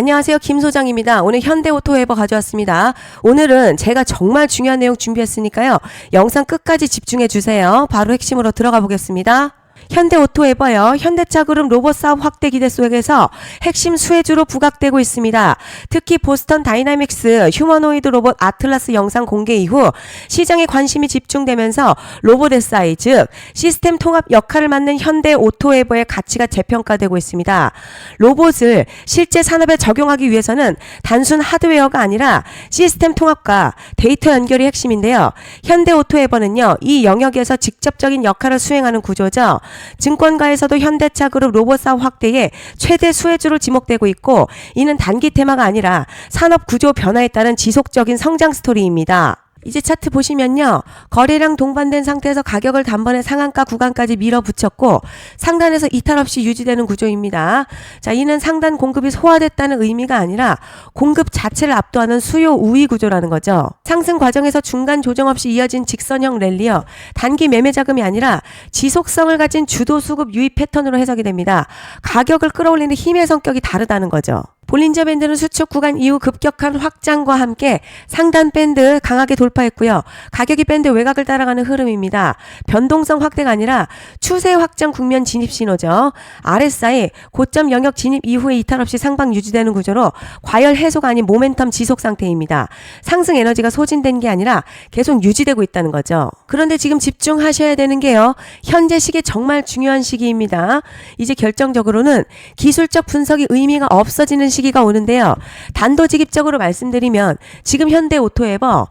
안녕하세요. 김 소장입니다. 오늘 현대오토웨버 가져왔습니다. 오늘은 제가 정말 중요한 내용 준비했으니까요. 영상 끝까지 집중해 주세요. 바로 핵심으로 들어가 보겠습니다. 현대오토웨버요. 현대차 그룹 로봇 사업 확대 기대 속에서 핵심 수혜주로 부각되고 있습니다. 특히 보스턴 다이나믹스 휴머노이드 로봇 아틀라스 영상 공개 이후 시장에 관심이 집중되면서 로봇 SI 즉 시스템 통합 역할을 맡는 현대오토웨버의 가치가 재평가되고 있습니다. 로봇을 실제 산업에 적용하기 위해서는 단순 하드웨어가 아니라 시스템 통합과 데이터 연결이 핵심인데요. 현대오토웨버는요. 이 영역에서 직접적인 역할을 수행하는 구조죠. 증권가에서도 현대차 그룹 로봇 사업 확대에 최대 수혜주로 지목되고 있고 이는 단기 테마가 아니라 산업 구조 변화에 따른 지속적인 성장 스토리입니다. 이제 차트 보시면요. 거래량 동반된 상태에서 가격을 단번에 상한가 구간까지 밀어붙였고 상단에서 이탈 없이 유지되는 구조입니다. 자, 이는 상단 공급이 소화됐다는 의미가 아니라 공급 자체를 압도하는 수요 우위 구조라는 거죠. 상승 과정에서 중간 조정 없이 이어진 직선형 랠리요. 단기 매매 자금이 아니라 지속성을 가진 주도 수급 유입 패턴으로 해석이 됩니다. 가격을 끌어올리는 힘의 성격이 다르다는 거죠. 볼린저 밴드는 수축 구간 이후 급격한 확장과 함께 상단 밴드 강하게 돌파했고요. 가격이 밴드 외곽을 따라가는 흐름입니다. 변동성 확대가 아니라 추세 확장 국면 진입 신호죠. RSI 고점 영역 진입 이후에 이탈 없이 상방 유지되는 구조로 과열 해소가 아닌 모멘텀 지속 상태입니다. 상승 에너지가 소진된 게 아니라 계속 유지되고 있다는 거죠. 그런데 지금 집중하셔야 되는 게요. 현재 시기 정말 중요한 시기입니다. 이제 결정적으로는 기술적 분석이 의미가 없어지는 시기가 오는데요. 단도직입적으로 말씀드리면 지금 현대오토웨버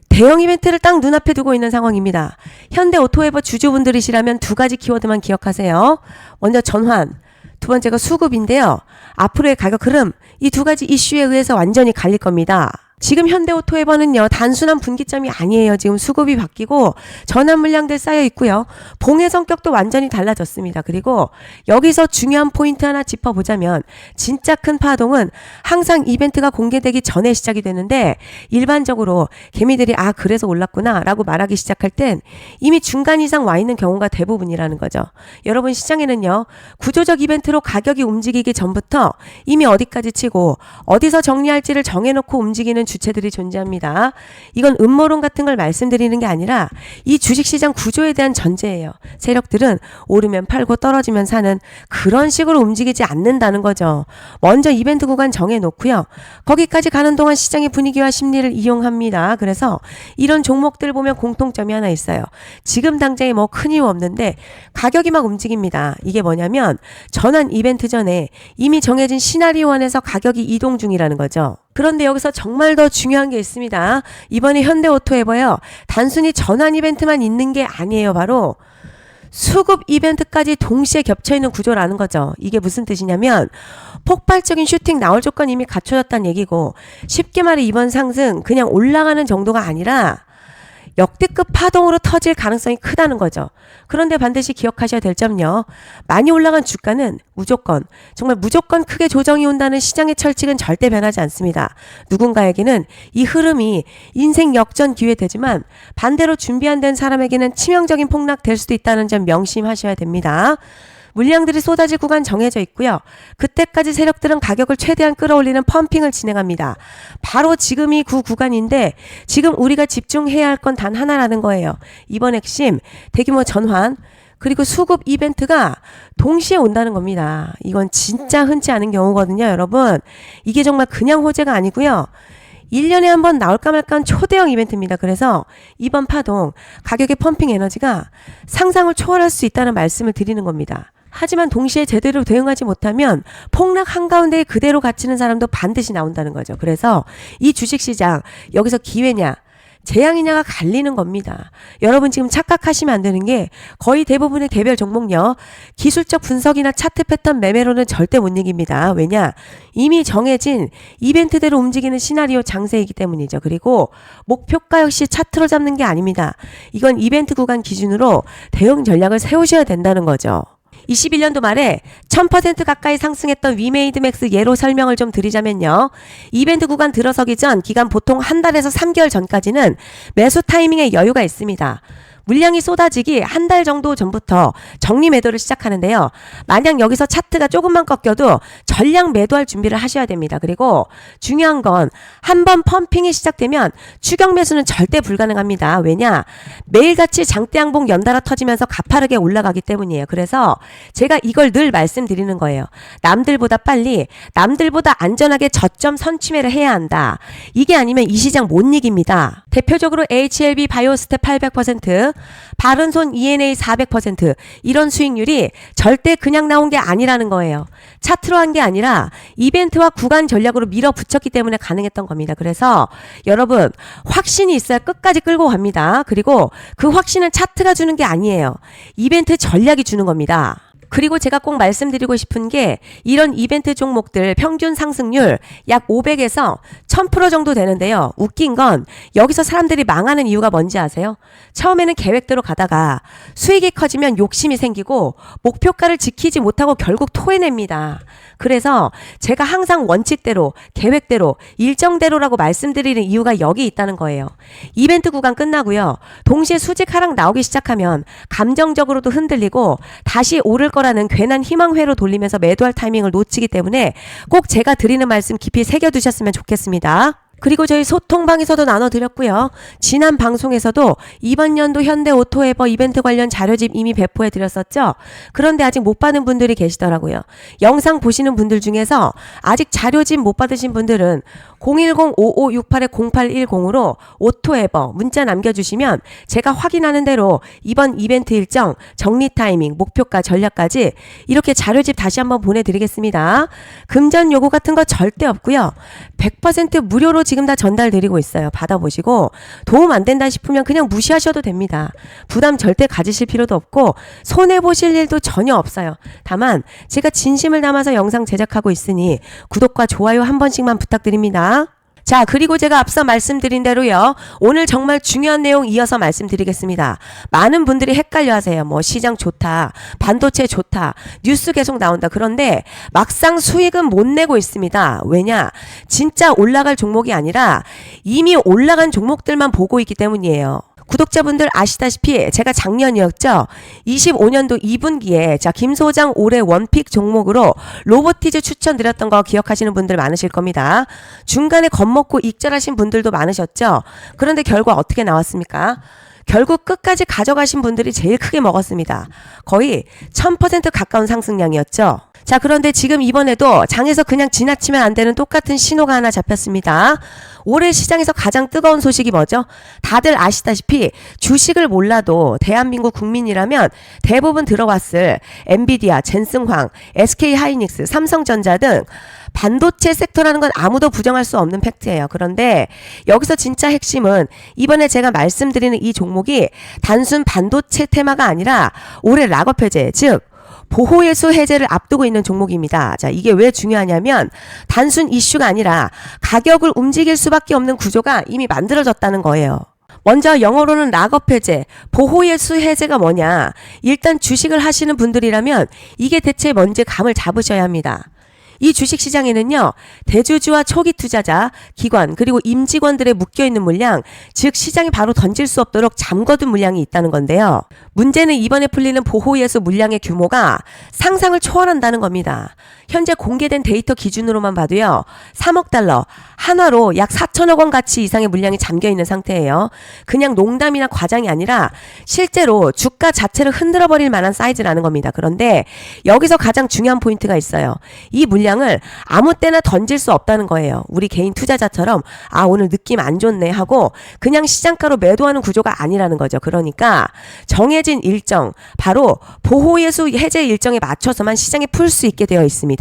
대형 이벤트를 딱 눈앞에 두고 있는 상황입니다. 현대오토웨버 주주분들이시라면 두 가지 키워드만 기억하세요. 먼저 전환, 두 번째가 수급인데요. 앞으로의 가격 흐름, 이 두 가지 이슈에 의해서 완전히 갈릴 겁니다. 지금 현대오토웨버는요. 단순한 분기점이 아니에요. 지금 수급이 바뀌고 전환 물량들 쌓여 있고요. 봉의 성격도 완전히 달라졌습니다. 그리고 여기서 중요한 포인트 하나 짚어보자면 진짜 큰 파동은 항상 이벤트가 공개되기 전에 시작이 되는데 일반적으로 개미들이 그래서 올랐구나 라고 말하기 시작할 땐 이미 중간 이상 와 있는 경우가 대부분이라는 거죠. 여러분 시장에는요. 구조적 이벤트로 가격이 움직이기 전부터 이미 어디까지 치고 어디서 정리할지를 정해놓고 움직이는 주체들이 존재합니다. 이건 음모론 같은 걸 말씀드리는 게 아니라 이 주식시장 구조에 대한 전제예요. 세력들은 오르면 팔고 떨어지면 사는 그런 식으로 움직이지 않는다는 거죠. 먼저 이벤트 구간 정해놓고요. 거기까지 가는 동안 시장의 분위기와 심리를 이용합니다. 그래서 이런 종목들 보면 공통점이 하나 있어요. 지금 당장에 뭐 큰 이유 없는데 가격이 막 움직입니다. 이게 뭐냐면 전환 이벤트 전에 이미 정해진 시나리오안에서 가격이 이동 중이라는 거죠. 그런데 여기서 정말 더 중요한 게 있습니다. 이번에 현대오토웨버요. 단순히 전환 이벤트만 있는 게 아니에요. 바로 수급 이벤트까지 동시에 겹쳐있는 구조라는 거죠. 이게 무슨 뜻이냐면 폭발적인 슈팅 나올 조건 이미 갖춰졌다는 얘기고 쉽게 말해 이번 상승 그냥 올라가는 정도가 아니라 역대급 파동으로 터질 가능성이 크다는 거죠. 그런데 반드시 기억하셔야 될 점요. 많이 올라간 주가는 정말 무조건 크게 조정이 온다는 시장의 철칙은 절대 변하지 않습니다. 누군가에게는 이 흐름이 인생 역전 기회 되지만 반대로 준비 안 된 사람에게는 치명적인 폭락 될 수도 있다는 점 명심하셔야 됩니다. 물량들이 쏟아질 구간 정해져 있고요. 그때까지 세력들은 가격을 최대한 끌어올리는 펌핑을 진행합니다. 바로 지금이 그 구간인데 지금 우리가 집중해야 할 건 단 하나라는 거예요. 이번 핵심 대규모 전환 그리고 수급 이벤트가 동시에 온다는 겁니다. 이건 진짜 흔치 않은 경우거든요. 여러분 이게 정말 그냥 호재가 아니고요. 1년에 한 번 나올까 말까한 초대형 이벤트입니다. 그래서 이번 파동 가격의 펌핑 에너지가 상상을 초월할 수 있다는 말씀을 드리는 겁니다. 하지만 동시에 제대로 대응하지 못하면 폭락 한가운데에 그대로 갇히는 사람도 반드시 나온다는 거죠. 그래서 이 주식시장 여기서 기회냐 재앙이냐가 갈리는 겁니다. 여러분 지금 착각하시면 안 되는 게 거의 대부분의 개별 종목요. 기술적 분석이나 차트 패턴 매매로는 절대 못 이깁니다. 왜냐? 이미 정해진 이벤트대로 움직이는 시나리오 장세이기 때문이죠. 그리고 목표가 역시 차트로 잡는 게 아닙니다. 이건 이벤트 구간 기준으로 대응 전략을 세우셔야 된다는 거죠. 21년도 말에 1000% 가까이 상승했던 위메이드맥스 예로 설명을 좀 드리자면요. 이벤트 구간 들어서기 전 기간 보통 한 달에서 3개월 전까지는 매수 타이밍에 여유가 있습니다. 물량이 쏟아지기 한 달 정도 전부터 정리 매도를 시작하는데요. 만약 여기서 차트가 조금만 꺾여도 전량 매도할 준비를 하셔야 됩니다. 그리고 중요한 건 한 번 펌핑이 시작되면 추격 매수는 절대 불가능합니다. 왜냐? 매일같이 장대 양봉 연달아 터지면서 가파르게 올라가기 때문이에요. 그래서 제가 이걸 늘 말씀드리는 거예요. 남들보다 빨리, 남들보다 안전하게 저점 선취매를 해야 한다. 이게 아니면 이 시장 못 이깁니다. 대표적으로 HLB 바이오스텝 800%, 바른손 ENA 400% 이런 수익률이 절대 그냥 나온 게 아니라는 거예요. 차트로 한 게 아니라 이벤트와 구간 전략으로 밀어붙였기 때문에 가능했던 겁니다. 그래서 여러분 확신이 있어야 끝까지 끌고 갑니다. 그리고 그 확신은 차트가 주는 게 아니에요. 이벤트 전략이 주는 겁니다. 그리고 제가 꼭 말씀드리고 싶은 게 이런 이벤트 종목들 평균 상승률 약 500에서 1000% 정도 되는데요. 웃긴 건 여기서 사람들이 망하는 이유가 뭔지 아세요? 처음에는 계획대로 가다가 수익이 커지면 욕심이 생기고 목표가를 지키지 못하고 결국 토해냅니다. 그래서 제가 항상 원칙대로, 계획대로, 일정대로라고 말씀드리는 이유가 여기 있다는 거예요. 이벤트 구간 끝나고요. 동시에 수직 하락 나오기 시작하면 감정적으로도 흔들리고 다시 오를 거라는 괜한 희망회로 돌리면서 매도할 타이밍을 놓치기 때문에 꼭 제가 드리는 말씀 깊이 새겨두셨으면 좋겠습니다. 그리고 저희 소통방에서도 나눠드렸고요. 지난 방송에서도 이번 연도 현대오토에버 이벤트 관련 자료집 이미 배포해드렸었죠. 그런데 아직 못 받은 분들이 계시더라고요. 영상 보시는 분들 중에서 아직 자료집 못 받으신 분들은 010-5568-0810으로 오토에버 문자 남겨주시면 제가 확인하는 대로 이번 이벤트 일정, 정리 타이밍, 목표가, 전략까지 이렇게 자료집 다시 한번 보내드리겠습니다. 금전 요구 같은 거 절대 없고요. 100% 무료로 지금 다 전달드리고 있어요. 받아보시고 도움 안 된다 싶으면 그냥 무시하셔도 됩니다. 부담 절대 가지실 필요도 없고 손해보실 일도 전혀 없어요. 다만 제가 진심을 담아서 영상 제작하고 있으니 구독과 좋아요 한 번씩만 부탁드립니다. 자, 그리고 제가 앞서 말씀드린 대로요. 오늘 정말 중요한 내용 이어서 말씀드리겠습니다. 많은 분들이 헷갈려 하세요. 뭐 시장 좋다, 반도체 좋다, 뉴스 계속 나온다. 그런데 막상 수익은 못 내고 있습니다. 왜냐? 진짜 올라갈 종목이 아니라 이미 올라간 종목들만 보고 있기 때문이에요. 구독자분들 아시다시피 제가 작년이었죠. 25년도 2분기에 김 소장 올해 원픽 종목으로 로보티즈 추천드렸던 거 기억하시는 분들 많으실 겁니다. 중간에 겁먹고 익절하신 분들도 많으셨죠. 그런데 결과 어떻게 나왔습니까? 결국 끝까지 가져가신 분들이 제일 크게 먹었습니다. 거의 1000% 가까운 상승량이었죠. 자, 그런데 지금 이번에도 장에서 그냥 지나치면 안 되는 똑같은 신호가 하나 잡혔습니다. 올해 시장에서 가장 뜨거운 소식이 뭐죠? 다들 아시다시피 주식을 몰라도 대한민국 국민이라면 대부분 들어왔을 엔비디아, 젠슨황, SK하이닉스, 삼성전자 등 반도체 섹터라는 건 아무도 부정할 수 없는 팩트예요. 그런데 여기서 진짜 핵심은 이번에 제가 말씀드리는 이 종목이 단순 반도체 테마가 아니라 올해 락업 해제, 즉 보호예수 해제를 앞두고 있는 종목입니다. 자, 이게 왜 중요하냐면 단순 이슈가 아니라 가격을 움직일 수밖에 없는 구조가 이미 만들어졌다는 거예요. 먼저 영어로는 락업 해제, 보호예수 해제가 뭐냐? 일단 주식을 하시는 분들이라면 이게 대체 뭔지 감을 잡으셔야 합니다. 이 주식시장에는요, 대주주와 초기 투자자, 기관, 그리고 임직원들의 묶여있는 물량, 즉 시장이 바로 던질 수 없도록 잠궈둔 물량이 있다는 건데요. 문제는 이번에 풀리는 보호예수 물량의 규모가 상상을 초월한다는 겁니다. 현재 공개된 데이터 기준으로만 봐도요, 3억 달러, 한화로 약 4천억 원 가치 이상의 물량이 잠겨있는 상태예요. 그냥 농담이나 과장이 아니라 실제로 주가 자체를 흔들어버릴 만한 사이즈라는 겁니다. 그런데 여기서 가장 중요한 포인트가 있어요. 이 물량을 아무 때나 던질 수 없다는 거예요. 우리 개인 투자자처럼 오늘 느낌 안 좋네 하고 그냥 시장가로 매도하는 구조가 아니라는 거죠. 그러니까 정해진 일정, 바로 보호예수 해제 일정에 맞춰서만 시장에 풀 수 있게 되어 있습니다.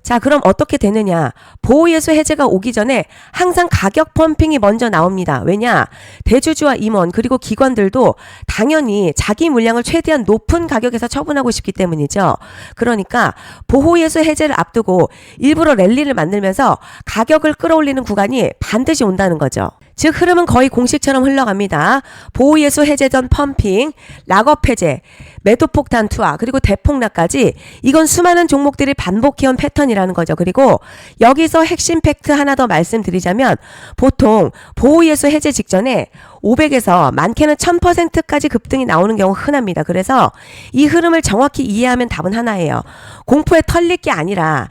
자, 그럼 어떻게 되느냐? 보호예수 해제가 오기 전에 항상 가격 펌핑이 먼저 나옵니다. 왜냐? 대주주와 임원 그리고 기관들도 당연히 자기 물량을 최대한 높은 가격에서 처분하고 싶기 때문이죠. 그러니까 보호예수 해제를 앞두고 일부러 랠리를 만들면서 가격을 끌어올리는 구간이 반드시 온다는 거죠. 즉 흐름은 거의 공식처럼 흘러갑니다. 보호예수 해제 전 펌핑, 락업 해제, 매도폭탄 투하, 그리고 대폭락까지 이건 수많은 종목들이 반복해온 패턴이라는 거죠. 그리고 여기서 핵심 팩트 하나 더 말씀드리자면 보통 보호예수 해제 직전에 500에서 많게는 1000%까지 급등이 나오는 경우 흔합니다. 그래서 이 흐름을 정확히 이해하면 답은 하나예요. 공포에 털릴 게 아니라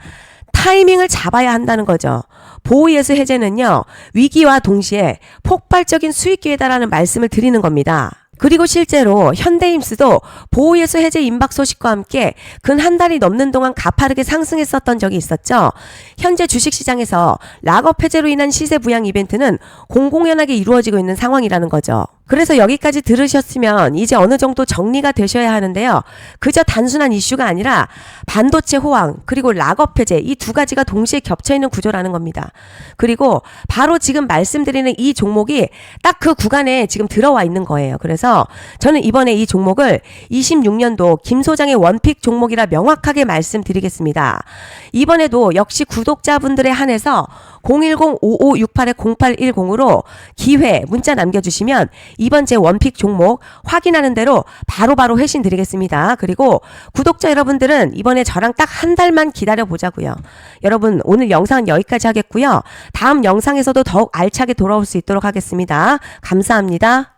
타이밍을 잡아야 한다는 거죠. 보호예수 해제는요, 위기와 동시에 폭발적인 수익 기회다라는 말씀을 드리는 겁니다. 그리고 실제로 현대임스도 보호예수 해제 임박 소식과 함께 근 한 달이 넘는 동안 가파르게 상승했었던 적이 있었죠. 현재 주식시장에서 락업 해제로 인한 시세 부양 이벤트는 공공연하게 이루어지고 있는 상황이라는 거죠. 그래서 여기까지 들으셨으면 이제 어느 정도 정리가 되셔야 하는데요. 그저 단순한 이슈가 아니라 반도체 호황 그리고 락업 해제 이 두 가지가 동시에 겹쳐있는 구조라는 겁니다. 그리고 바로 지금 말씀드리는 이 종목이 딱 그 구간에 지금 들어와 있는 거예요. 그래서 저는 이번에 이 종목을 26년도 김 소장의 원픽 종목이라 명확하게 말씀드리겠습니다. 이번에도 역시 구독자분들에 한해서 010-5568-0810으로 기회 문자 남겨주시면 이번 제 원픽 종목 확인하는 대로 바로바로 회신 드리겠습니다. 그리고 구독자 여러분들은 이번에 저랑 딱 한 달만 기다려 보자고요. 여러분 오늘 영상은 여기까지 하겠고요. 다음 영상에서도 더욱 알차게 돌아올 수 있도록 하겠습니다. 감사합니다.